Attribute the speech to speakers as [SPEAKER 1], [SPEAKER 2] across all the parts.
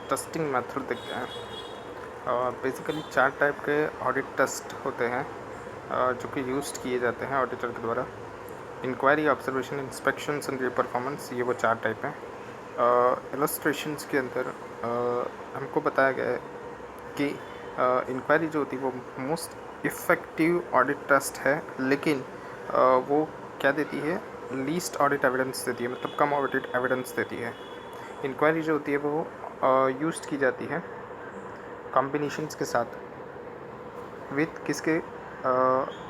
[SPEAKER 1] Testing method देखते हैं। Basically 4 type के ऑडिट टेस्ट होते हैं जो कि यूज़ किए जाते हैं ऑडिटर के द्वारा। Inquiry, observation, inspections and performance, ये वो 4 टाइप हैं। इलस्ट्रेशंस के अंदर हमको बताया गया है कि इंक्वायरी जो होती है वो मोस्ट इफ़ेक्टिव ऑडिट टेस्ट है, लेकिन वो क्या देती है, लीस्ट ऑडिट एविडेंस देती है, मतलब कम ऑडिट एविडेंस देती है। इंक्वायरी जो होती है वो यूज़ की जाती है कॉम्बिनेशंस के साथ विथ किसके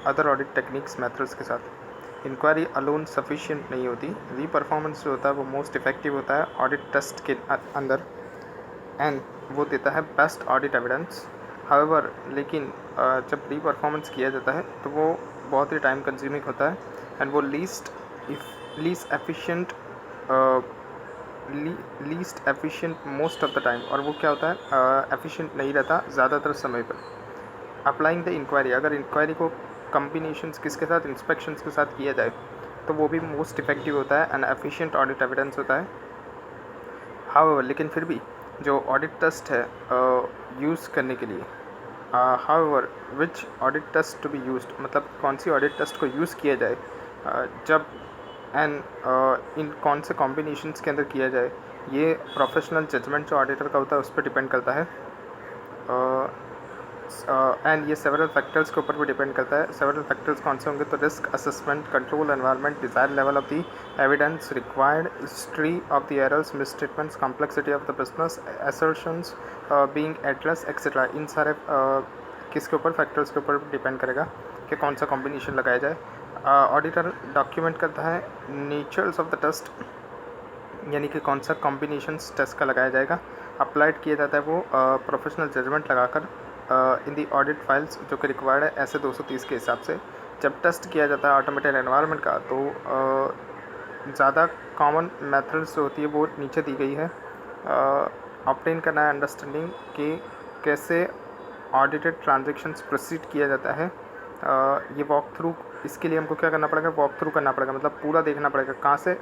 [SPEAKER 1] अदर ऑडिट टेक्निक्स मेथड्स के साथ। इंक्वायरी अलोन सफिशिएंट नहीं होती। री परफॉर्मेंस जो होता है वो मोस्ट इफेक्टिव होता है ऑडिट टेस्ट के अंदर, एंड वो देता है बेस्ट ऑडिट एविडेंस। हाउएवर लेकिन जब री परफॉर्मेंस किया जाता है तो वो बहुत ही टाइम कंज्यूमिंग होता है, एंड वो least efficient most of the time, और वो क्या होता है, एफिशिएंट नहीं रहता ज़्यादातर समय पर। अप्लाइंग द इंक्वायरी, अगर इंक्वायरी को कम्बिनेशंस किसके साथ, इंस्पेक्शंस के साथ किया जाए तो वो भी मोस्ट इफेक्टिव होता है एंड एफिशिएंट ऑडिट एविडेंस होता है। हाउएवर लेकिन फिर भी जो ऑडिट टेस्ट है यूज़ करने के लिए, however which audit test to be used, मतलब कौन सी ऑडिट टेस्ट को यूज़ किया जाए, जब एंड इन कौन से कॉम्बिनेशंस के अंदर किया जाए, ये प्रोफेशनल जजमेंट जो ऑडिटर का होता है उस पर डिपेंड करता है। एंड ये सेवरल फैक्टर्स के ऊपर भी डिपेंड करता है। सेवरल फैक्टर्स कौन से होंगे, तो risk assessment, control environment, desire level of the evidence required, history of the errors, misstatements, complexity of the business, assertions being address etcetera. इन सारे किसके ऊपर, फैक्टर्स के ऊपर डिपेंड करेगा कि कौन सा कॉम्बिनेशन लगाया जाए। ऑडिटर डॉक्यूमेंट करता है नेचर्स ऑफ द टेस्ट, यानी कि कौन सा कॉम्बिनेशंस टेस्ट का लगाया जाएगा। अप्लाइड किया जाता है वो प्रोफेशनल जजमेंट लगाकर इन दी ऑडिट फाइल्स जो कि रिक्वायर्ड है ऐसे 230 के हिसाब से। जब टेस्ट किया जाता है ऑटोमेटेड एनवायरनमेंट का, तो ज़्यादा कॉमन मेथड्स जो होती है वो नीचे दी गई है। ऑब्टेन करना है अंडरस्टैंडिंग कि कैसे ऑडिटेड ट्रांजेक्शन्स प्रोसीड किया जाता है। ये वॉक थ्रू, इसके लिए हमको क्या करना पड़ेगा, वॉक थ्रू करना पड़ेगा, मतलब पूरा देखना पड़ेगा, कहाँ से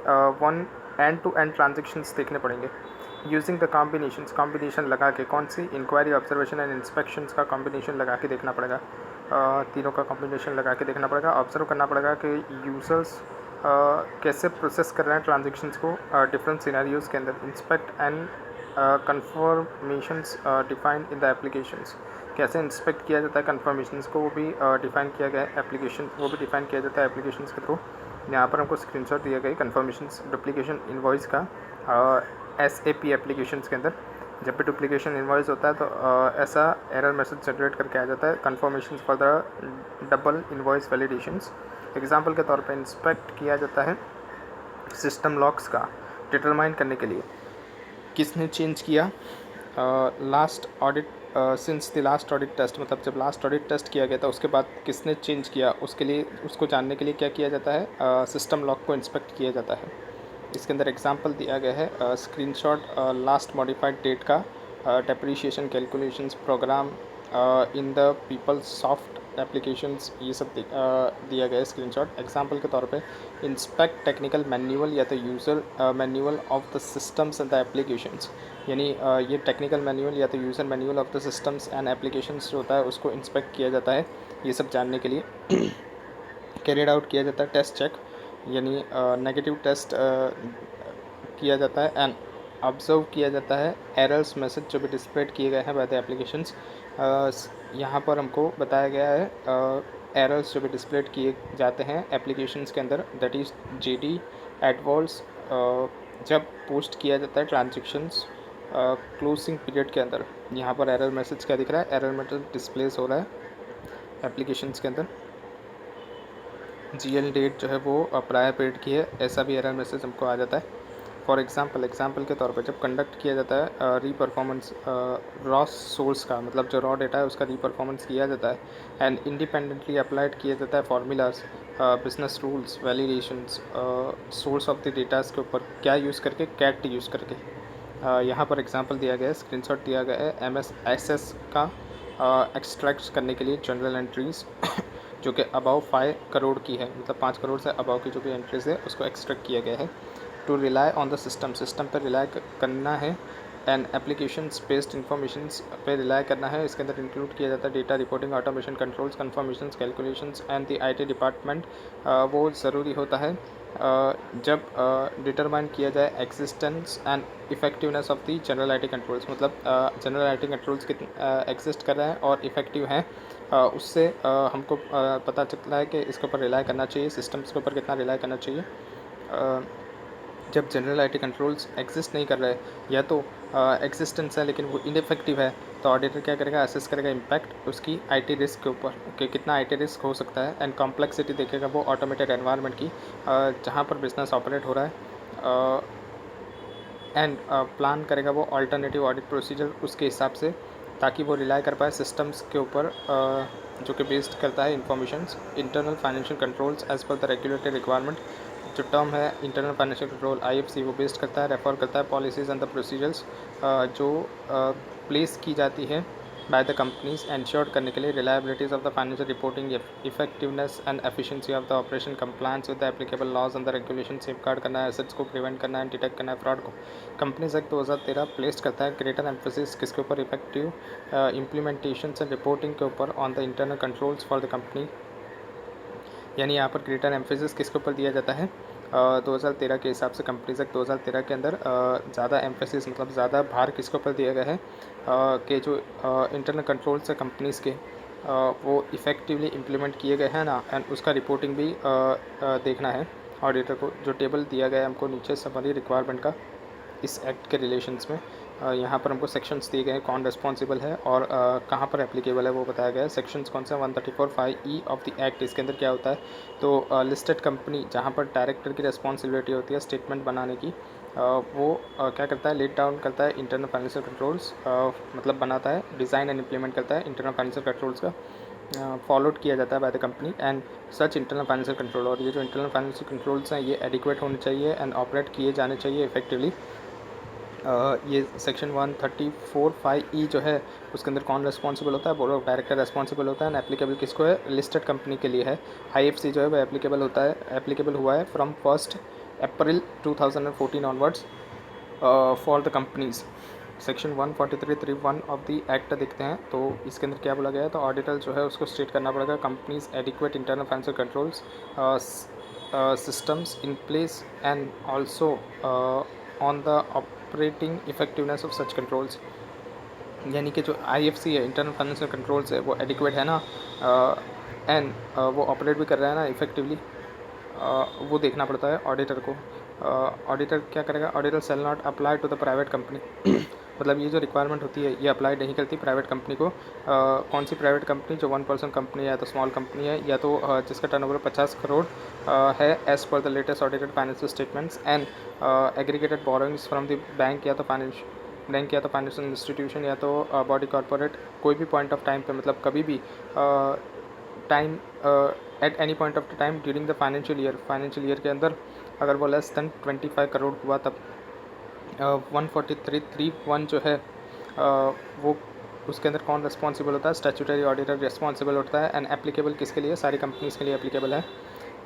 [SPEAKER 1] one and to and transactions देखने पड़ेंगे। यूजिंग द कॉम्बिनेशंस, कॉम्बिनेशन लगा के, कौन सी, इंक्वायरी, ऑब्जर्वेशन एंड इंस्पेक्शंस का कॉम्बिनेशन लगा के देखना पड़ेगा। तीनों का कॉम्बिनेशन लगा के देखना पड़ेगा। ऑब्जर्व करना पड़ेगा कि यूज़र्स कैसे प्रोसेस कर रहे हैं ट्रांजेक्शन्स को डिफरेंट सिनेरियोज़ के अंदर। Inspect and conformations defined in the applications, कैसे इंस्पेक्ट किया जाता है कन्फर्मेशंस को, वो भी डिफ़ाइन किया गया है एप्लीकेशन, वो भी डिफ़ाइन किया जाता है एप्लीकेशंस के थ्रू। यहाँ पर हमको स्क्रीनशॉट दिया गया है कन्फर्मेशंस डुप्लीकेशन इनवॉइस का SAP एप्लीकेशंस के अंदर। जब भी डुप्लीकेशन इनवॉइस होता है तो ऐसा एरर मैसेज जनरेट करके आ जाता है, conformations for the double invoice validations. Example के तौर पे इंस्पेक्ट किया जाता है सिस्टम लॉक्स का डिटरमाइन करने के लिए किसने चेंज किया last audit, since the last audit test, मतलब जब लास्ट ऑडिट टेस्ट किया गया था उसके बाद किसने चेंज किया, उसके लिए, उसको जानने के लिए क्या किया जाता है, सिस्टम लॉक को इंस्पेक्ट किया जाता है। इसके अंदर एग्जांपल दिया गया है स्क्रीनशॉट लास्ट मॉडिफाइड डेट का, depreciation calculations program in the PeopleSoft applications, ये सब दिया गया है स्क्रीनशॉट। एग्जांपल के तौर पे इंस्पेक्ट टेक्निकल मैनुअल या तो user manual of the systems and the applications, यानी ये टेक्निकल मैनुअल या तो user manual of the systems and applications जो होता है उसको इंस्पेक्ट किया जाता है, ये सब जानने के लिए। कैरिड आउट किया जाता है टेस्ट चेक, यानी नेगेटिव टेस्ट किया जाता है, एंड ऑब्जर्व किया जाता है एरर्स मैसेज जो भी डिस्प्लेड किए गए हैं बाय द एप्लीकेशंस। यहाँ पर हमको बताया गया है एरर्स जो भी डिस्प्लेड किए जाते हैं एप्लीकेशंस के अंदर, दैट इज़ JD एडवर्ड्स, जब पोस्ट किया जाता है ट्रांजेक्शन्स क्लोजिंग पीरियड के अंदर। यहाँ पर एरर मैसेज क्या दिख रहा है, एरर मैसेज डिस्प्लेस हो रहा है एप्लीकेशंस के अंदर। GL डेट जो है वो प्रायर पीरियड की है, ऐसा भी एरर मैसेज हमको आ जाता है। फॉर एग्जांपल के तौर पे जब कंडक्ट किया जाता है री परफॉर्मेंस रॉ सोर्स का, मतलब जो रॉ डेटा है उसका री परफॉर्मेंस किया जाता है, एंड इंडिपेंडेंटली अप्लाइड किया जाता है formulas, business rules, validations, source of the datas के ऊपर क्या यूज़ करके, कैट यूज़ करके। यहाँ पर एग्जांपल दिया गया है, स्क्रीनशॉट दिया गया है MSSS का एक्सट्रैक्ट करने के लिए जनरल एंट्रीज़ जो कि अबाव 5 करोड़ की है, मतलब 5 करोड़ से अबाव की जो भी एंट्रीज है उसको एक्सट्रैक्ट किया गया है। To rely on the system, system पर रिलाई करना है एंड एप्लीकेशंस बेस्ड इंफॉर्मेशंस पे रिलाई करना है। इसके अंदर इंक्लूड किया जाता है data reporting, automation, controls, confirmations, calculations and the IT department. वो ज़रूरी होता है जब डिटरमाइन किया जाए existence and effectiveness of the general IT controls, मतलब जनरल आईटी कंट्रोल्स कितने एग्जिस्ट कर रहे हैं और इफ़ेक्टिव हैं। उससे हमको पता चलता है कि इसके ऊपर रिलाई करना चाहिए, सिस्टम्स के ऊपर कितना रिलाई करना चाहिए। जब जनरल आईटी कंट्रोल्स एग्जिस्ट नहीं कर रहे या तो एग्जिस्टेंस है लेकिन वो इनफेक्टिव है, तो ऑडिटर क्या करेगा, असेस करेगा इम्पैक्ट उसकी आईटी रिस्क के ऊपर कि कितना आईटी रिस्क हो सकता है, एंड कॉम्प्लेक्सिटी देखेगा वो ऑटोमेटेड एनवायरनमेंट की जहाँ पर बिजनेस ऑपरेट हो रहा है, एंड प्लान करेगा वो अल्टरनेटिव ऑडिट प्रोसीजर उसके हिसाब से, ताकि वो रिलाई कर पाए सिस्टम्स के ऊपर जो कि बेस्ड करता है informations. Internal financial controls as पर द रेगुलेटरी रिक्वायरमेंट, जो टर्म है इंटरनल फाइनेंशियल कंट्रोल आईएफसी, वो बेस्ड करता है, रेफर करता है पॉलिसीज़ एंड द प्रोसीजर्स जो प्लेस की जाती है बाय द कंपनीज एंश्योर करने के लिए reliabilities of the financial reporting, effectiveness and efficiency of the operation, compliance with the applicable laws and the regulation, safeguard करना है एसेट्स को, प्रिवेंट करना है, डिटेक्ट करना है फ्रॉड को। कंपनीज एक्ट 2013 प्लेस करता है ग्रेटर एम्फोसिस किसके ऊपर, इफेक्टिव इम्प्लीमेंटेशन एंड रिपोर्टिंग के ऊपर on the internal controls for the company. यानी यहाँ पर ग्रेटर एम्फेसिस किसके ऊपर दिया जाता है, 2013 के हिसाब से कंपनीज एक्ट 2013 के अंदर ज़्यादा एम्फेसिस, मतलब ज़्यादा भार किसके ऊपर दिया गया है कि जो इंटरनल कंट्रोल्स है कंपनीज़ के वो इफ़ेक्टिवली इम्प्लीमेंट किए गए हैं ना, एंड उसका रिपोर्टिंग भी देखना है ऑडिटर को। जो टेबल दिया गया है हमको नीचे समरी रिक्वायरमेंट का इस एक्ट के रिलेशंस में, यहाँ पर हमको सेक्शंस दिए गए हैं, कौन रिस्पॉन्सिबल है और कहाँ पर एप्लीकेबल है वो बताया गया है। सेक्शंस कौन से, 134(5)(e) ऑफ द एक्ट। इसके अंदर क्या होता है, तो लिस्टेड कंपनी जहाँ पर डायरेक्टर की रिस्पॉन्सिबिलिटी होती है स्टेटमेंट बनाने की, वो क्या करता है, लेट डाउन करता है इंटरनल फाइनेंशियल कंट्रोल्स, मतलब बनाता है, डिज़ाइन एंड इम्प्लीमेंट करता है इंटरनल फाइनेंशियल कंट्रोल्स का, फॉलोड किया जाता है by the company and such internal financial control. और ये जो इंटरनल फाइनेंशियल कंट्रोल्स हैं ये एडिक्वेट होने चाहिए एंड ऑपरेट किए जाने चाहिए इफेक्टिवली। ये सेक्शन 134(5)(e) जो है उसके अंदर कौन रिस्पॉन्सिबल होता है, बोर्ड ऑफ डायरेक्टर रिस्पॉन्सिबल होता है, एंड एप्लीकेबल किसको है, लिस्टेड कंपनी के लिए है। आईएफसी जो है वो एप्लीकेबल होता है, एप्लीकेबल हुआ है from 1 April 2014 onwards for the companies. Section 143(3)(1) of the act देखते हैं, तो इसके अंदर क्या बोला गया है, तो ऑडिटर जो है उसको स्टेट करना पड़ेगा companies adequate internal financial controls systems in place and also on the operating effectiveness of such controls। यानी कि जो IFC है इंटरनल फाइनेंशियल कंट्रोल्स है वो एडिक्वेट है ना, एंड वो ऑपरेट भी कर रहा है ना इफेक्टिवली, वो देखना पड़ता है ऑडिटर को। ऑडिटर क्या करेगा, auditor shall not apply to the private company मतलब ये जो रिक्वायरमेंट होती है ये अप्लाई नहीं करती प्राइवेट कंपनी को। कौन सी प्राइवेट कंपनी, जो 1% कंपनी है या तो स्मॉल कंपनी है या तो जिसका टर्नओवर 50 करोड़ है एज पर the latest audited financial statements and aggregated borrowings from the bank या तो फाइनेंशियल इंस्टीट्यूशन या तो बॉडी कॉर्पोरेट, कोई भी पॉइंट ऑफ टाइम पे, मतलब कभी भी time at any point of time during the financial year के अंदर अगर वो लेस दैन 25 करोड़ हुआ तब 143(3)(1) जो है वो उसके अंदर कौन रिस्पॉन्सिबल होता है, स्टैट्यूटरी ऑडिटर रिस्पॉन्सिबल होता है, एंड एप्लीकेबल किसके लिए, सारी कंपनीज़ के लिए एप्लीकेबल है।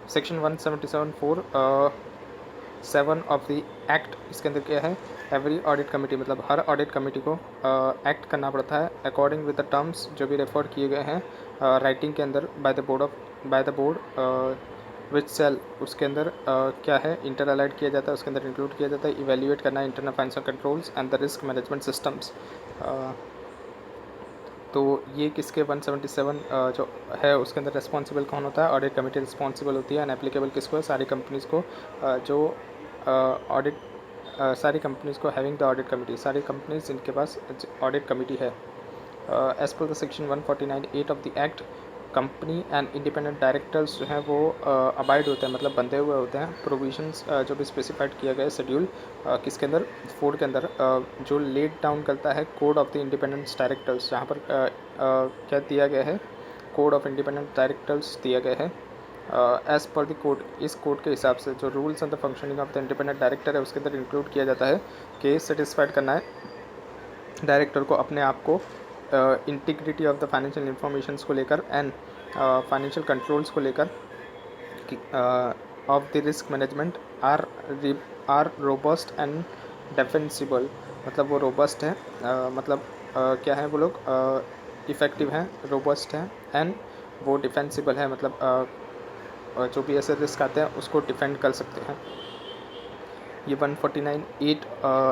[SPEAKER 1] सेक्शन 177(4)(7) ऑफ द एक्ट, इसके अंदर क्या है, एवरी ऑडिट कमेटी, मतलब हर ऑडिट कमेटी को एक्ट करना पड़ता है अकॉर्डिंग विद द टर्म्स जो भी रेफर किए गए हैं राइटिंग के अंदर by the board which shall. उसके अंदर क्या है, इंटर अलाइड किया जाता है, उसके अंदर इंक्लूड किया जाता है इवेल्युएट करना internal financial controls and the risk management systems. तो ये किसके 177 जो है उसके अंदर रिस्पॉन्सिबल कौन होता है, ऑडिट कमेटी रिस्पॉन्सिबल होती है, एंड एप्लीकेबल किसको है, सारी कंपनीज़ को जो ऑडिट सारी कंपनीज़ को हैविंग द ऑडिट कमेटी, सारी कंपनीज जिनके पास ऑडिट कमेटी है। एज पर the section 149(8) of the act, company and independent directors जो हैं वो अबाइड होते हैं, मतलब बंधे हुए होते हैं प्रोविजंस जो भी स्पेसिफाइड किया गया है शेड्यूल किसके अंदर, 4 के अंदर, जो लेट डाउन करता है code of the independent directors, जहाँ पर क्या दिया गया है, कोड ऑफ इंडिपेंडेंट डायरेक्टर्स दिया गया है एज़ पर द कोड। इस कोड के हिसाब से जो rules and the functioning of the independent director है उसके अंदर इंक्लूड किया जाता है कि सेटिस्फाइड करना है डायरेक्टर को अपने आप को integrity of the financial informations को लेकर एंड फाइनेंशियल कंट्रोल्स को लेकर of the risk management are robust and defensible. मतलब वो रोबस्ट है, मतलब क्या है वो लोग, इफ़ेक्टिव हैं, रोबस्ट हैं, एंड वो डिफेंसिबल है, मतलब जो भी ऐसे रिस्क आते हैं उसको डिफेंड कर सकते हैं। ये 149(8)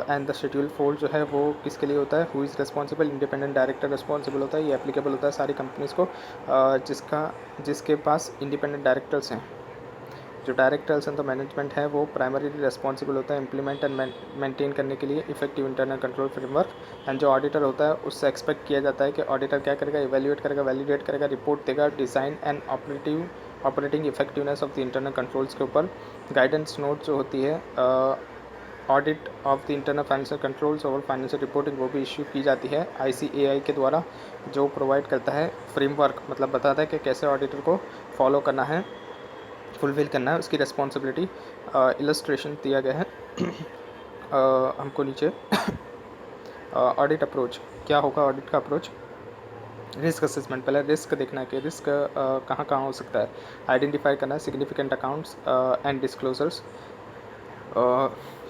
[SPEAKER 1] एंड द शेड्यूल 4 जो है वो किसके लिए होता है, who is responsible, independent director responsible होता है। ये एप्लीकेबल होता है सारी कंपनीज़ को जिसके पास इंडिपेंडेंट डायरेक्टर्स हैं। जो डायरेक्टर्स एंड द मैनेजमेंट है वो प्राइमरीली रिस्पॉन्सिबल होता है इम्प्लीमेंट एंड मेंटेन करने के लिए effective internal control framework. And जो ऑडिटर होता है उससे एक्सपेक्ट किया जाता है कि ऑडिटर क्या करेगा, इवेल्युएट करेगा, वैलिडेट करेगा, रिपोर्ट देगा design and operating effectiveness of the internal controls के ऊपर। गाइडेंस नोट जो होती है audit of the internal financial controls और फाइनेंशियल रिपोर्टिंग वो भी इश्यू की जाती है ICAI के द्वारा, जो प्रोवाइड करता है फ्रेमवर्क, मतलब बताता है कि कैसे ऑडिटर को फॉलो करना है, फुलफिल करना है, उसकी रिस्पॉन्सिबिलिटी। इलस्ट्रेशन दिया गया है हमको नीचे। ऑडिट अप्रोच क्या होगा, ऑडिट का अप्रोच, रिस्क असेसमेंट, पहले रिस्क देखना है कि रिस्क कहाँ कहाँ हो सकता है, आइडेंटिफाई करना है significant accounts and disclosures,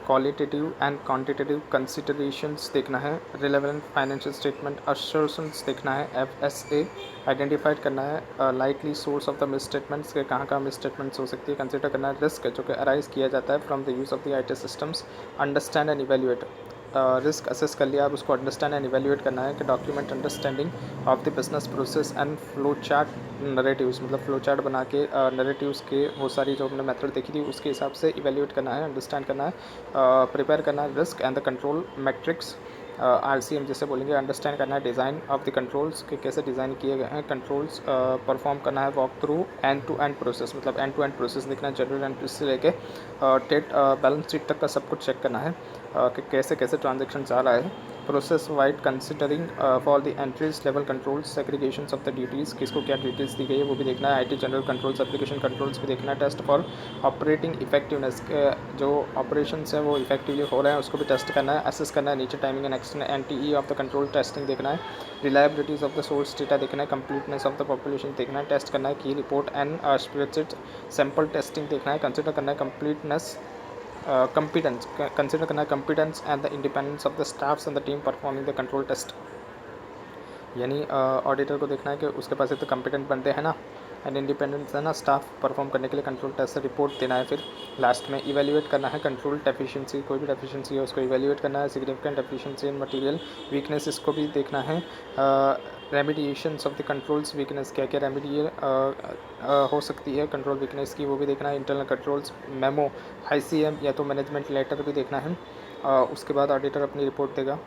[SPEAKER 1] qualitative and quantitative considerations देखना है, रिलेवेंट फाइनेंशियल स्टेटमेंट असर्शंस देखना है, FSA आइडेंटिफाइड करना है, likely source of the miss statements के कहाँ कहाँ मिस स्टेटमेंट्स हो सकती है, कंसिडर करना है रिस्क जो कि अराइज किया जाता है from the use of the IT systems, understand and evaluate, risk assess कर लिया, अब उसको अंडरस्टैंड एंड इवेल्युएट करना है कि document understanding of the business process and flow chart narratives, मतलब फ्लो चार्ट बना के नरेटिव्स के वो सारी जो हमने मेथड देखी थी उसके हिसाब से इवेल्युएट करना है, अंडरस्टैंड करना है, प्रिपेयर करना है risk and the control matrix, RCM जैसे बोलेंगे, अंडरस्टैंड करना है डिज़ाइन ऑफ द कंट्रोल्स के कैसे डिज़ाइन किए गए हैं, कंट्रोल्स परफॉर्म करना है, walk through end to end process, मतलब एंड टू एंड प्रोसेस देखना है, जनरल एंट्री से लेके टेट बैलेंस शीट तक का सब कुछ चेक करना है कि कैसे कैसे ट्रांजेक्शन जा रहा है, process wide considering for the entries level controls, segregations of the duties, किसको क्या ड्यूटीज़ दी गई है वो भी देखना है, IT general controls, application controls भी देखना है, टेस्ट फॉर ऑपरेटिंग इफेक्टिवनेस, जो ऑपरेशंस है वो इफेक्टिवली हो रहे हैं उसको भी टेस्ट करना है, असेस करना है, नीचे timing and extend NTE of the control testing देखना है, रिलायबिलिटीज़ ऑफ द सोर्स डेटा देखना है, कंप्लीटनेस ऑफ द पॉपुलेशन देखना है, टेस्ट करना है, की report and spreadsheet sample testing देखना है, कंसिडर करना है कंप्लीटनेस competence, consider करना है competence and the independence of the staffs and the team performing the control test, यानी ऑडिटर को देखना है कि उसके पास तो कम्पिटेंट बंदे हैं ना, एंड इंडिपेंडेंस है ना स्टाफ परफॉर्म करने के लिए कंट्रोल टेस्ट से रिपोर्ट देना है। फिर लास्ट में इवेल्युएट करना है कंट्रोल डेफिशिएंसी, कोई भी डेफिशिएंसी है उसको इवेल्युएट करना है, significant deficiency in material weakness इसको भी देखना है, रेमिडिएशंस ऑफ द कंट्रोल्स वीकनेस, क्या क्या रेमिडियल हो सकती है कंट्रोल वीकनेस की वो भी देखना है, इंटरनल कंट्रोल्स मेमो ICM या तो मैनेजमेंट लेटर भी देखना है। उसके बाद ऑडिटर अपनी रिपोर्ट देगा।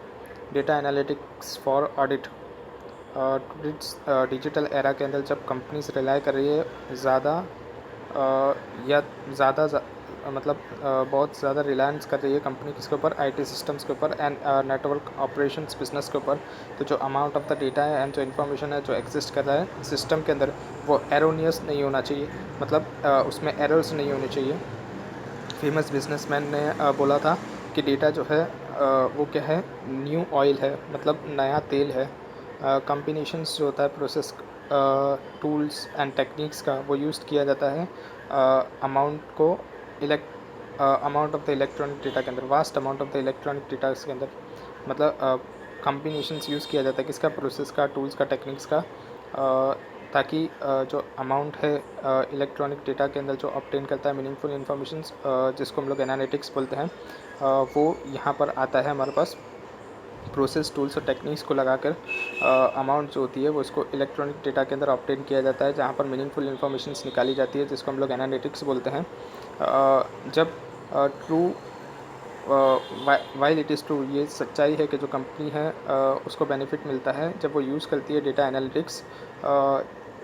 [SPEAKER 1] Data analytics for audit, digital era के अंदर जब कंपनीज रिलाई कर रही है ज़्यादा या मतलब बहुत ज़्यादा रिलायंस कर रही है कंपनी किसके ऊपर, IT सिस्टम्स के ऊपर एंड नेटवर्क ऑपरेशंस बिजनेस के ऊपर, तो जो अमाउंट ऑफ द डेटा है एंड जो इन्फॉर्मेशन है जो एग्जिस्ट कर रहा है सिस्टम के अंदर वो एरोनियस नहीं होना चाहिए, मतलब उसमें एरर्स नहीं होने चाहिए। फेमस बिजनेसमैन ने बोला था कि डेटा जो है वो क्या है, न्यू ऑयल है, मतलब नया तेल है। कॉम्बिनेशंस जो होता है प्रोसेस टूल्स एंड टेक्निक्स का वो यूज़ किया जाता है अमाउंट को amount of the electronic data के अंदर, vast amount of the electronic data के अंदर, मतलब कॉम्बिनेशंस यूज़ किया जाता है किसका, प्रोसेस का, टूल्स का, टेक्निक्स का, ताकि जो अमाउंट है इलेक्ट्रॉनिक डेटा के अंदर जो ऑब्टेन करता है मीनिंगफुल इन्फॉर्मेशन, जिसको हम लोग एनालिटिक्स बोलते हैं, वो यहाँ पर आता है हमारे पास। प्रोसेस टूल्स और टेक्निक्स को लगाकर अमाउंट जो होती है वो इसको इलेक्ट्रॉनिक डेटा के अंदर ऑब्टेन किया जाता है, जहाँ पर मीनिंगफुल इन्फॉर्मेशन निकाली जाती है, जिसको हम लोग एनालिटिक्स बोलते हैं। जब true while it is true, ये सच्चाई है कि जो कंपनी है उसको बेनिफिट मिलता है जब वो यूज़ करती है डेटा एनालिटिक्स,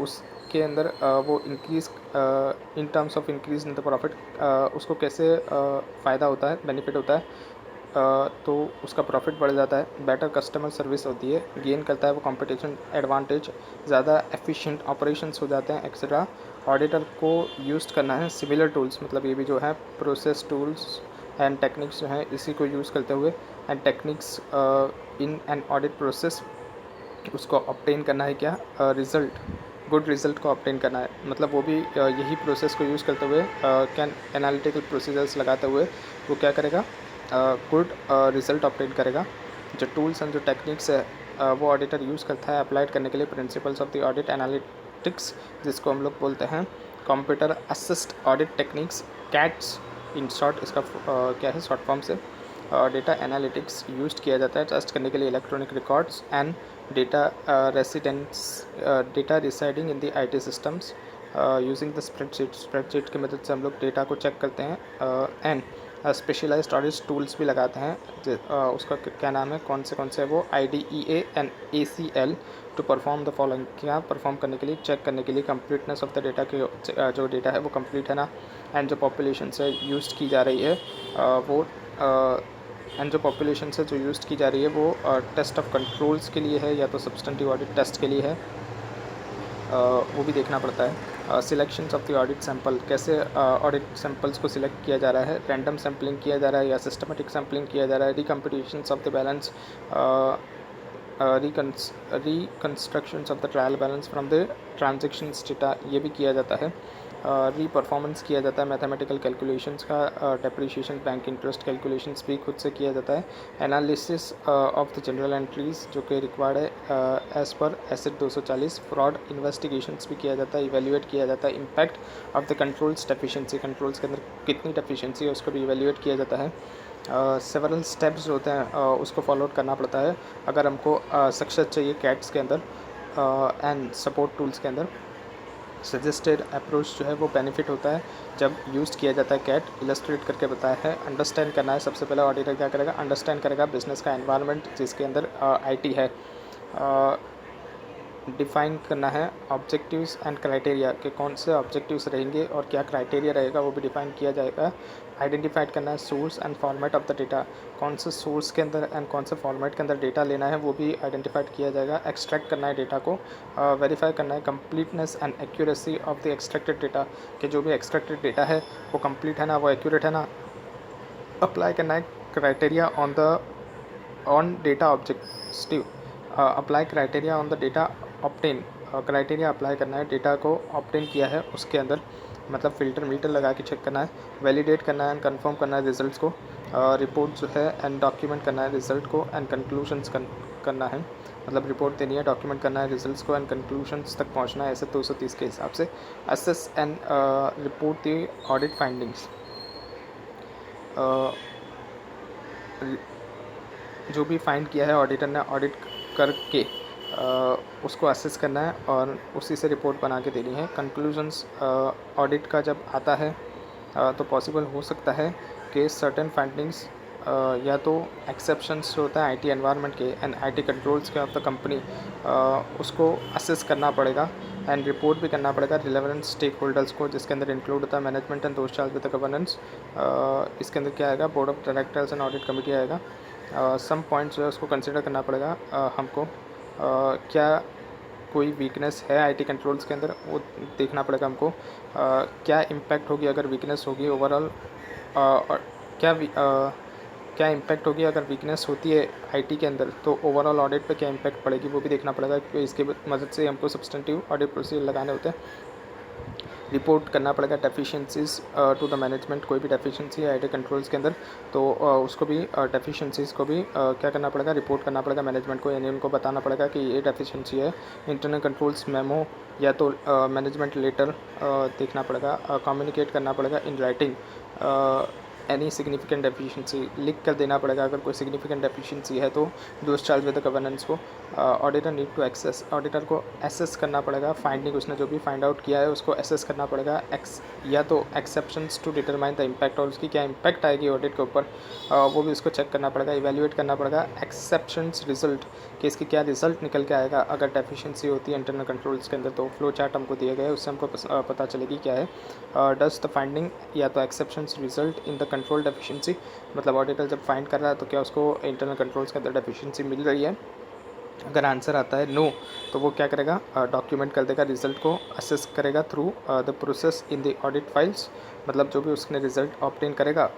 [SPEAKER 1] उसके अंदर वो increase in terms of increase in the profit, उसको कैसे फ़ायदा होता है, बेनिफिट होता है, तो उसका प्रॉफिट बढ़ जाता है, बेटर कस्टमर सर्विस होती है, गेन करता है वो कंपटीशन एडवांटेज, ज़्यादा एफिशिएंट ऑपरेशंस हो जाते हैं एक्सेट्रा। ऑडिटर को यूज़ करना है सिमिलर टूल्स, मतलब ये भी जो है प्रोसेस टूल्स एंड टेक्निक्स जो हैं इसी को यूज़ करते हुए, and techniques in an audit process उसको ऑब्टेन करना है क्या, रिज़ल्ट, गुड रिज़ल्ट को ऑब्टेन करना है, मतलब वो भी यही प्रोसेस को यूज़ करते हुए कैन एनालिटिकल प्रोसीजर्स लगाते हुए वो क्या करेगा, गुड रिजल्ट ऑब्टेन करेगा। जो टूल्स एंड जो टेक्निक्स है वो ऑडिटर यूज़ करता है अप्लाइड करने के लिए principles of the audit analytics, जिसको हम लोग बोलते हैं computer assist audit techniques, cats in short. इसका क्या है शॉर्ट फॉर्म से। डेटा एनालिटिक्स यूज किया जाता है टेस्ट करने के लिए electronic records and data data residing in the IT systems using the spreadsheet की मदद से हम लोग डेटा को चेक करते हैं एंड स्पेशलाइज्ड ऑडिट टूल्स भी लगाते हैं। उसका क्या नाम है, कौन से है वो, IDEA and ACL to perform the following. क्या परफॉर्म करने के लिए, चेक करने के लिए कंप्लीटनेस ऑफ द डेटा के जो डेटा है वो कंप्लीट है ना, एंड जो पॉपुलेशन से यूज की जा रही है वो एंड जो पॉपुलेशन से जो यूज़ की जा रही है वो टेस्ट ऑफ कंट्रोल्स के लिए है या तो सब्सटेंटिव ऑडिट टेस्ट के लिए है, वो भी देखना पड़ता है। Selections of the audit sample, कैसे ऑडिट सैंपल्स को सिलेक्ट किया जा रहा है, रैंडम सैम्पलिंग किया जा रहा है या सिस्टमेटिक सैम्पलिंग किया जा रहा है, recompetitions of the balance, reconstructions of the trial balance from the transactions data, ये भी किया जाता है। री-परफॉर्मेंस किया जाता है मैथमेटिकल कैलकुलेशंस का, डेप्रिशिएशन बैंक इंटरेस्ट कैलकुलेशंस भी खुद से किया जाता है। Analysis of the general entries जो कि रिक्वायर्ड है as per acid 240। Fraud investigations भी किया जाता है, इवेल्युएट किया जाता है। Impact of the controls deficiency, controls के अंदर कितनी डेफिशिएंसी है उसको भी इवेल्युएट किया जाता है। सेवरल स्टेप्स होते हैं उसको फॉलो करना पड़ता है अगर हमको सक्सेस चाहिए कैट्स के अंदर एंड सपोर्ट टूल्स के अंदर। सजेस्टेड अप्रोच जो है वो बेनिफिट होता है जब यूज़ किया जाता है। कैट इलस्ट्रेट करके बताया है। अंडरस्टैंड करना है, सबसे पहले ऑडिटर क्या करेगा, अंडरस्टैंड करेगा बिजनेस का एनवायरनमेंट जिसके अंदर IT है। डिफ़ाइन करना है ऑब्जेक्टिव्स एंड क्राइटेरिया के, कौन से ऑब्जेक्टिव्स रहेंगे और क्या क्राइटेरिया रहेगा वो भी डिफ़ाइन किया जाएगा। आइडेंटिफाइड करना है source and format of the data, कौन से सोर्स के अंदर एंड कौन से फॉर्मेट के अंदर डेटा लेना है वो भी आइडेंटिफाइड किया जाएगा। एक्सट्रैक्ट करना है डेटा को, वेरीफाई करना है completeness and accuracy of the extracted data, कि जो भी एक्सट्रैक्टेड डेटा है वो कंप्लीट है ना, वो एक्यूरेट है ना। अप्लाई करना है criteria on data objective, apply criteria on the data obtain, criteria apply करना है डेटा को ऑप्टेन किया है उसके अंदर, मतलब फ़िल्टर लगा के चेक करना है। वैलिडेट करना है एंड कंफर्म करना है रिजल्ट्स को, रिपोर्ट जो है एंड डॉक्यूमेंट करना है रिजल्ट को एंड कंक्लूशंस करना है, मतलब रिपोर्ट देनी है, डॉक्यूमेंट करना है रिजल्ट्स को एंड कंक्लूशंस तक पहुंचना है, ऐसे 230 के हिसाब से। Assess and report the audit findings, जो भी फाइंड किया है ऑडिटर ने, ऑडिट करके उसको असेस करना है और उसी से रिपोर्ट बना के देनी है। कंक्लूजन्स ऑडिट का जब आता है तो पॉसिबल हो सकता है कि सर्टेन फाइंडिंग्स या तो एक्सेप्शंस जो होता है IT एनवायरनमेंट के एंड IT कंट्रोल्स के ऑफ द कंपनी, उसको असेस करना पड़ेगा एंड रिपोर्ट भी करना पड़ेगा रिलेवेंट स्टेक होल्डर्स को, जिसके अंदर इंक्लूड होता है management and those charge with the governance. इसके अंदर क्या आएगा, board of directors and audit committee आएगा। सम पॉइंट्स जो है उसको कंसिडर करना पड़ेगा हमको, क्या कोई वीकनेस है IT कंट्रोल्स के अंदर वो देखना पड़ेगा हमको, क्या इम्पैक्ट होगी अगर वीकनेस होगी ओवरऑल, और क्या इम्पैक्ट होगी अगर वीकनेस होती है IT के अंदर तो ओवरऑल ऑडिट पे क्या इम्पैक्ट पड़ेगी वो भी देखना पड़ेगा, क्योंकि इसकी मदद से हमको सब्सटेंटिव ऑडिट प्रोसीजर लगाने होते हैं। रिपोर्ट करना पड़ेगा डेफिशिएंसीज टू द मैनेजमेंट, कोई भी डेफिशिएंसी है IT कंट्रोल्स के अंदर तो उसको भी डेफिशिएंसीज को भी क्या करना पड़ेगा, रिपोर्ट करना पड़ेगा मैनेजमेंट को, यानी उनको बताना पड़ेगा कि ये डेफिशिएंसी है। इंटरनल कंट्रोल्स मेमो या तो मैनेजमेंट लेटर देखना पड़ेगा, कम्युनिकेट करना पड़ेगा in writing any significant deficiency, लिख कर देना पड़ेगा अगर कोई सिग्निफिकेंट डेफिशिएंसी है तो those charge with the governance को। Auditor need to access, auditor को एसेस करना पड़ेगा, फाइंडिंग उसने जो भी फाइंड आउट किया है उसको एसेस करना पड़ेगा, या तो exceptions to determine the impact, और उसकी क्या इम्पैक्ट आएगी ऑडिट के ऊपर वो भी उसको चेक करना पड़ेगा, इवेल्युएट करना पड़ेगा। एक्सेप्शंस रिजल्ट, कि इसकी क्या रिजल्ट निकल के आएगा अगर डेफिशिएंसी होती है इंटरनल कंट्रोल्स के अंदर, तो फ्लो चार्ट हमको दिया गया है उससे हमको पता चलेगी क्या है। डज द फाइंडिंग या तो exceptions result in the control deficiency, मतलब ऑडिटर जब फाइंड कर रहा है तो क्या उसको इंटरनल कंट्रोल्स के अंदर डेफिशिएंसी मिल रही है। अगर आंसर आता है नो तो वो क्या करेगा, डॉक्यूमेंट कर देगा, रिजल्ट को असेस करेगा through the process in the audit files, मतलब जो भी उसने रिजल्ट ऑब्टेन करेगा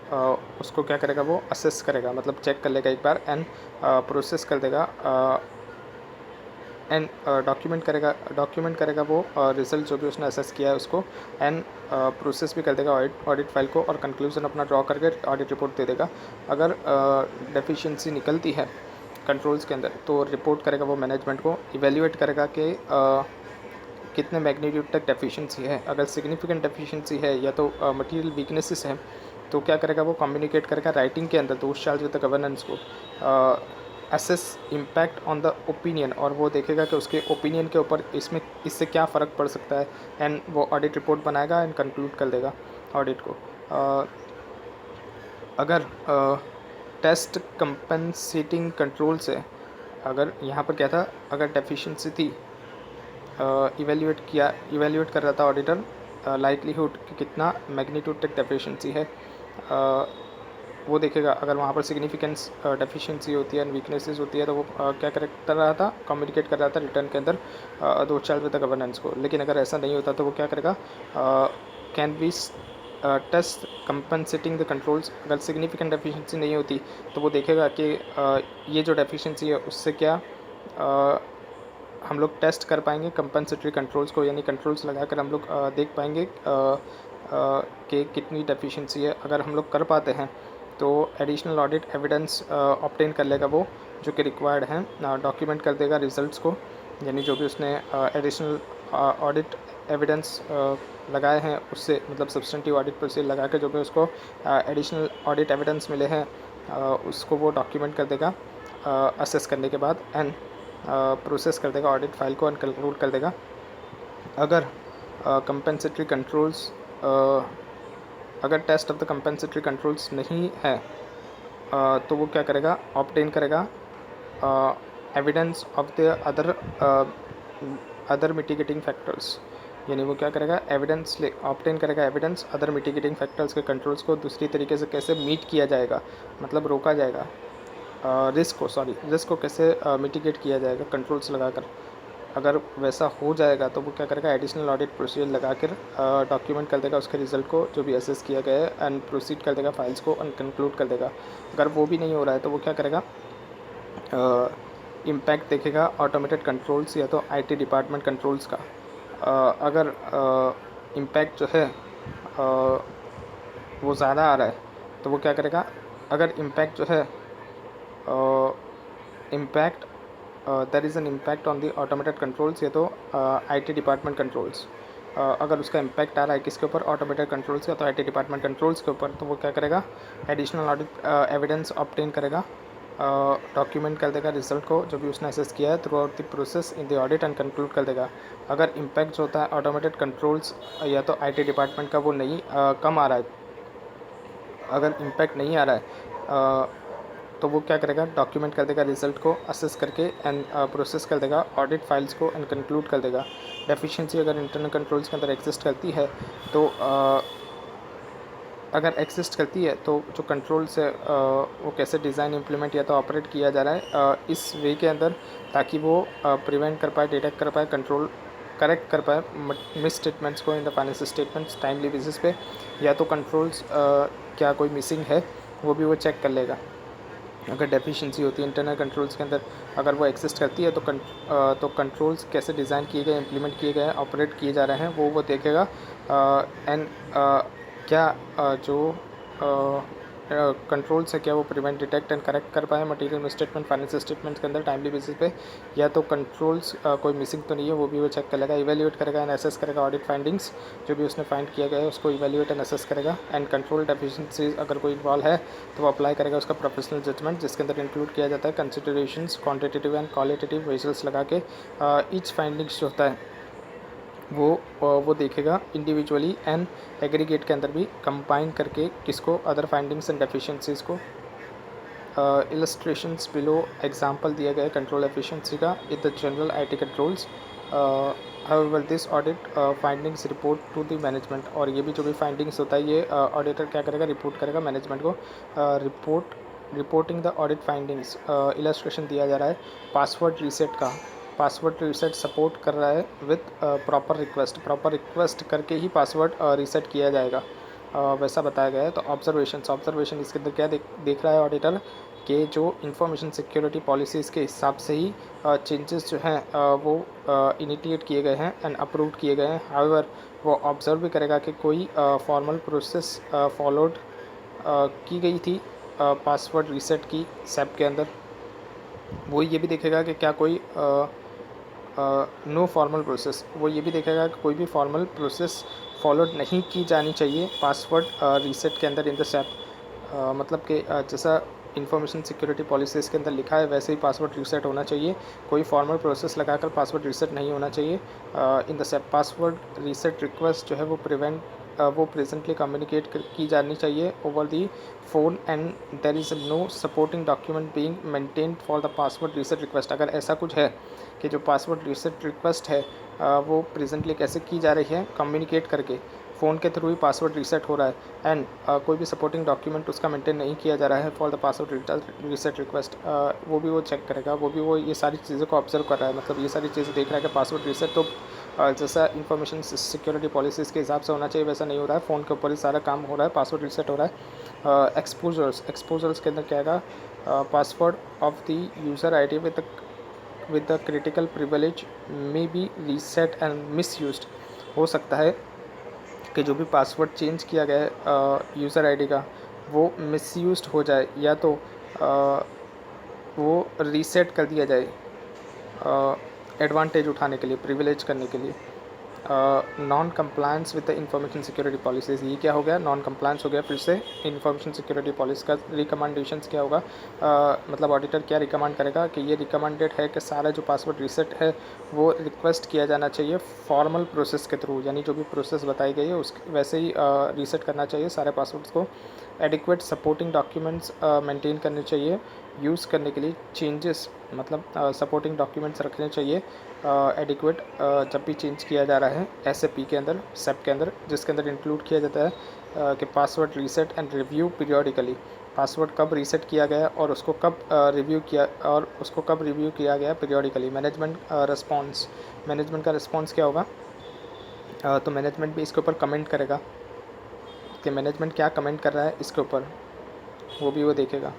[SPEAKER 1] उसको क्या करेगा, वो असेस करेगा, मतलब चेक कर लेगा एक बार एंड प्रोसेस कर देगा एंड डॉक्यूमेंट करेगा वो रिजल्ट जो भी उसने असेस किया है उसको, एंड प्रोसेस भी कर देगा ऑडिट फाइल को, और कंक्लूजन अपना ड्रॉ करके ऑडिट रिपोर्ट दे देगा। अगर डेफिशिएंसी निकलती है कंट्रोल्स के अंदर तो रिपोर्ट करेगा वो मैनेजमेंट को, इवेल्युएट करेगा कि कितने मैग्नीट्यूड तक डेफिशिएंसी है। अगर सिग्निफिकेंट डेफिशिएंसी है या तो मटेरियल वीकनेसेस हैं तो क्या करेगा वो कम्युनिकेट करेगा राइटिंग के अंदर those shalls with the governance को, assess impact on the opinion, और वो देखेगा कि उसके ओपिनियन के ऊपर इससे क्या फ़र्क पड़ सकता है, एंड वो ऑडिट रिपोर्ट बनाएगा एंड कंक्लूड कर देगा ऑडिट को। अगर टेस्ट कंपनसेटिंग कंट्रोल से, अगर यहाँ पर क्या था, अगर डेफिशिएंसी थी, इवेल्युएट कर रहा था ऑडिटर लाइकलीहुड कि कितना मैग्नीट्यूड तक डेफिशिएंसी है, वो देखेगा। अगर वहाँ पर सिग्निफिकेंस डेफिशिएंसी होती है एंड वीकनेसेस होती है तो वो क्या कर रहा था, कम्युनिकेट कर रहा था रिटर्न के अंदर दो चार विद द गवर्नेंस को। लेकिन अगर ऐसा नहीं होता तो वो क्या करेगा, can be test compensating the controls. अगर सिग्निफिकेंट डेफिशिएंसी नहीं होती तो वो देखेगा कि ये जो डेफिशिएंसी है उससे क्या हम लोग टेस्ट कर पाएंगे कंपनसेटरी कंट्रोल्स को, यानी कंट्रोल्स लगाकर हम लोग देख पाएंगे कि कितनी डेफिशिएंसी है। अगर हम लोग कर पाते हैं तो एडिशनल ऑडिट एविडेंस ऑब्टेन कर लेगा वो जो कि रिक्वायर्ड है, डॉक्यूमेंट कर देगा रिजल्ट्स को, यानी जो भी उसने एडिशनल ऑडिट एविडेंस लगाए हैं उससे, मतलब सब्सटेंटिव ऑडिट पर से लगा के जो भी उसको एडिशनल ऑडिट एविडेंस मिले हैं उसको वो डॉक्यूमेंट कर देगा असेस करने के बाद, एंड प्रोसेस कर देगा ऑडिट फाइल को एंड कंक्लूड कर देगा। अगर कंपनसेटरी कंट्रोल्स, अगर test of the compensatory controls नहीं है तो वो क्या करेगा, ऑब्टेन करेगा evidence of the other mitigating factors, यानी वो क्या करेगा, एविडेंस ऑब्टेन करेगा एविडेंस अदर मिटिगेटिंग फैक्टर्स के कंट्रोल्स को दूसरी तरीके से कैसे मीट किया जाएगा, मतलब रोका जाएगा, रिस्क को कैसे मिटिगेट किया जाएगा कंट्रोल्स लगाकर। अगर वैसा हो जाएगा तो वो क्या करेगा, एडिशनल ऑडिट प्रोसीजर लगा कर डॉक्यूमेंट कर देगा उसके रिजल्ट को जो भी असेस किया गया है, एंड प्रोसीड कर देगा फाइल्स को एंड कंक्लूड कर देगा। अगर वो भी नहीं हो रहा है तो वो क्या करेगा, इम्पैक्ट देखेगा ऑटोमेटेड कंट्रोल्स या तो आईटी डिपार्टमेंट कंट्रोल्स का। अगर इम्पैक्ट जो है वो ज़्यादा आ रहा है तो वो क्या करेगा, अगर इम्पैक्ट जो है impact there is an impact on the automated controls या तो आईटी डिपार्टमेंट कंट्रोल्स, अगर उसका इम्पैक्ट आ रहा है किसके ऊपर, ऑटोमेटेड कंट्रोल्स या तो आईटी डिपार्टमेंट कंट्रोल्स के ऊपर, तो वो क्या करेगा, एडिशनल ऑडिट एविडेंस ऑब्टेन करेगा, डॉक्यूमेंट कर देगा रिजल्ट को जो भी उसने असेस किया है through out the process in the audit and conclude कर देगा। अगर इम्पैक्ट जो होता है ऑटोमेटेड कंट्रोल्स या तो आईटी डिपार्टमेंट का वो नहीं कम आ रहा है, अगर इम्पैक्ट नहीं आ रहा है तो वो क्या करेगा, डॉक्यूमेंट कर देगा रिजल्ट को असेस करके एंड प्रोसेस कर देगा ऑडिट फाइल्स को एंड कंक्लूड कर देगा। डेफिशिएंसी अगर इंटरनल कंट्रोल्स के अंदर एग्जिस्ट करती है तो अगर एग्जिस्ट करती है तो जो कंट्रोल्स है वो कैसे डिज़ाइन इम्प्लीमेंट या तो ऑपरेट किया जा रहा है इस वे के अंदर, ताकि वो प्रिवेंट कर पाए, डिटेक्ट कर पाए, कंट्रोल करेक्ट कर पाए मिस स्टेटमेंट्स को in the financial statements timely basis पे, या तो कंट्रोल्स क्या कोई मिसिंग है वो भी वो चेक कर लेगा। अगर डेफिशिएंसी होती है इंटरनल कंट्रोल्स के अंदर, अगर वो एग्जिस्ट करती है तो कंट्रोल्स कैसे डिज़ाइन किए गए, इम्प्लीमेंट किए गए, ऑपरेट किए जा रहे हैं वो देखेगा, एंड क्या जो कंट्रोल्स है क्या वो प्रिवेंट, डिटेक्ट एंड करेक्ट कर पाए मटेरियल स्टेटमेंट फाइनेंशियल स्टेटमेंट्स के अंदर टाइमली बेसिस पे, या तो कंट्रोल्स कोई मिसिंग तो नहीं है वो भी वो चेक कर लेगा। इवेल्युएट करेगा एंड असेस करेगा ऑडिट फाइंडिंग्स जो भी उसने फाइंड किया गया है उसको इवेल्युएट एंड असेस करेगा, एंड कंट्रोल डेफिशिएंसीज अगर कोई इन्वॉल्व है तो वो अप्लाई करेगा उसका प्रोफेशनल जजमेंट, जिसके अंदर इंक्लूड किया जाता है considerations quantitative and qualitative measures लगा के ईच फाइंडिंग्स जो होता है वो देखेगा इंडिविजुअली एंड एग्रीगेट के अंदर भी कंबाइन करके किसको, अदर फाइंडिंग्स एंड डेफिशिएंसीज को। इलस्ट्रेशंस बिलो एग्जांपल दिया गया है कंट्रोल एफिशिएंसी का in the general IT controls. However this audit findings report to the management, और ये भी जो भी फाइंडिंग्स होता है ये ऑडिटर क्या करेगा, रिपोर्ट करेगा मैनेजमेंट को। Reporting the audit findings, illustration दिया जा रहा है पासवर्ड रीसेट का। पासवर्ड रीसेट सपोर्ट कर रहा है विथ प्रॉपर रिक्वेस्ट करके ही पासवर्ड रीसेट किया जाएगा, वैसा बताया गया है। तो ऑब्जर्वेशन इसके अंदर क्या देख रहा है ऑडिटर कि जो इंफॉर्मेशन सिक्योरिटी पॉलिसीज़ के हिसाब से ही चेंजेस जो हैं वो इनिशिएट किए गए हैं एंड अप्रूव किए गए हैं। हाउएवर वो ऑब्ज़र्व भी करेगा कि कोई फॉर्मल प्रोसेस फॉलोड की गई थी पासवर्ड रीसेट की SAP के अंदर। वो ये भी देखेगा कि क्या कोई नो फॉर्मल प्रोसेस, वो ये भी देखेगा कि कोई भी फॉर्मल प्रोसेस फॉलोड नहीं की जानी चाहिए पासवर्ड रीसेट के अंदर इन द SAP। मतलब कि जैसा इंफॉर्मेशन सिक्योरिटी पॉलिसीज़ के अंदर लिखा है वैसे ही पासवर्ड रीसेट होना चाहिए। कोई फॉर्मल प्रोसेस लगाकर पासवर्ड रीसेट नहीं होना चाहिए in the SAP। Password reset request जो है वो प्रेजेंटली कम्युनिकेट की जानी चाहिए over the phone and there is no supporting document being maintained for the password reset request. अगर ऐसा कुछ है कि जो पासवर्ड रीसेट रिक्वेस्ट है वो प्रेजेंटली कैसे की जा रही है, कम्युनिकेट करके फ़ोन के थ्रू ही पासवर्ड रीसेट हो रहा है एंड कोई भी सपोर्टिंग डॉक्यूमेंट उसका मेंटेन नहीं किया जा रहा है for the password reset request, वो भी वो चेक करेगा। वो ये सारी चीज़ों को ऑब्जर्व कर रहा है, मतलब ये सारी चीज़ें देख रहा है कि पासवर्ड रीसेट तो जैसा इंफॉर्मेशन सिक्योरिटी पॉलिसीज़ के हिसाब से होना चाहिए वैसा नहीं हो रहा है। फ़ोन के ऊपर ही सारा काम हो रहा है, पासवर्ड रीसेट हो रहा है। एक्सपोजर्स के अंदर क्या आएगा, password of the user ID with the critical privilege may be reset and misused। हो सकता है कि जो भी पासवर्ड चेंज किया गया है यूज़र ID का वो मिसयूज्ड हो जाए या तो वो रीसेट कर दिया जाए एडवांटेज उठाने के लिए, प्रिविलेज करने के लिए। Non compliance with the information security policies, ये क्या हो गया, नॉन कंप्लायंस हो गया फिर से इंफॉर्मेशन सिक्योरिटी पॉलिसी का। रिकमेंडेशंस क्या होगा, मतलब ऑडिटर क्या रिकमेंड करेगा कि ये रिकमेंडेड है कि सारा जो पासवर्ड रीसेट है वो रिक्वेस्ट किया जाना चाहिए फॉर्मल प्रोसेस के थ्रू, यानी जो भी प्रोसेस बताई गई है उस वैसे ही रीसेट करना चाहिए सारे पासवर्ड्स को। एडिक्वेट सपोर्टिंग डॉक्यूमेंट्स मेंटेन करने चाहिए यूज़ करने के लिए। चेंजेस मतलब सपोर्टिंग डॉक्यूमेंट्स रखने चाहिए एडिक्वेट जब भी चेंज किया जा रहा है SAP के अंदर, SAP के अंदर, जिसके अंदर इंक्लूड किया जाता है कि password reset and review periodically. Password कब रीसेट किया गया और उसको कब रिव्यू किया गया पीरियोडिकली। मैनेजमेंट का रिस्पॉन्स क्या होगा, तो मैनेजमेंट भी इसके ऊपर कमेंट करेगा कि मैनेजमेंट क्या कमेंट कर रहा है इसके ऊपर, वो भी वो देखेगा।